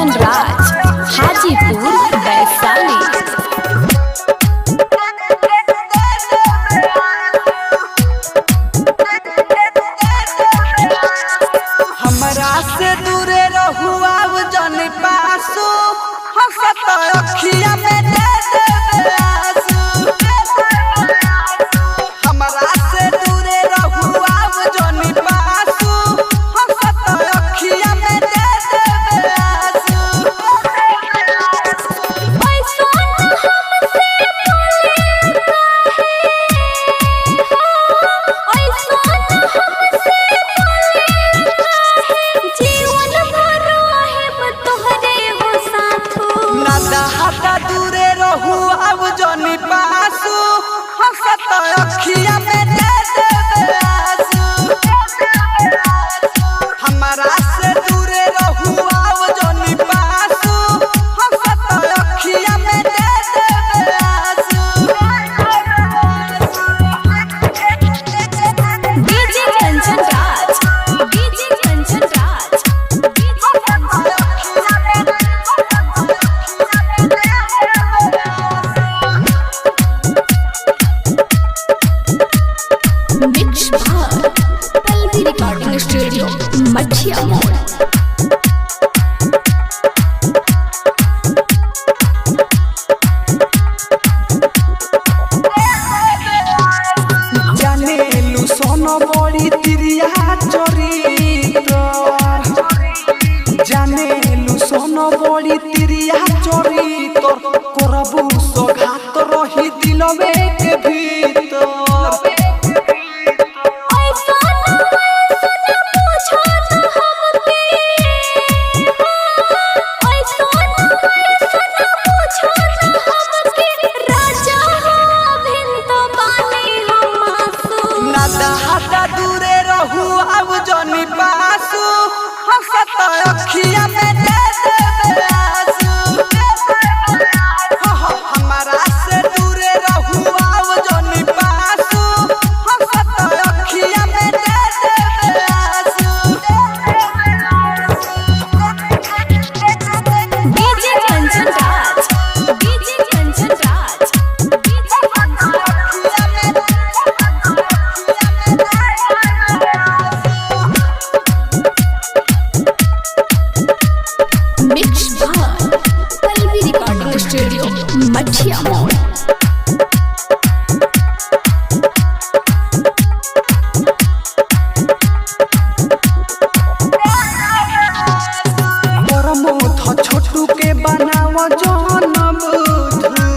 कंचन राज, हाजीपुर वैशाली। हमरा से दूरे रहू अब जन पासू, हंसत अखिया में दे देबे आंसू। हमरा से दूरे रहू अब जन पासू, हंसत अखिया में दे देबे आंसू। हटा दूरे रहू अब जनी पासू, हंसत अखिया में दे देबे आंसू। हमरा से दूरे रहू अब जनी पासू, हंसत अखिया में दे देबे आंसू। DJ Kanchan Raj, DJ Kanchan Raj, mix बार पल्लवी रिकॉर्डिंग स्टूडियो मठिया मोड़। जानेलु सोनो बड़ी तिरिया चरित्र, जानेलु सोनो बड़ी तिरिया चरित्र, करबू सघात रही दिलवे के भीतर। हटा दूरे रहू अब जनी पासू, हंसत अखिया में दे देबे आंसू। हमरा से दूरे रहू अब जनी पासू, हंसत अखिया में दे देबे आंसू। DJ Kanchan Raj, DJ Kanchan Raj, mix बार पल्लवी रिकॉर्डिंग स्टूडियो मठिया मोड़। परमोध छोटू के बनाव जन बुधु,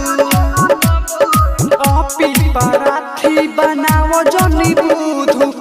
अपी पराथी बनाव जनी बुधु।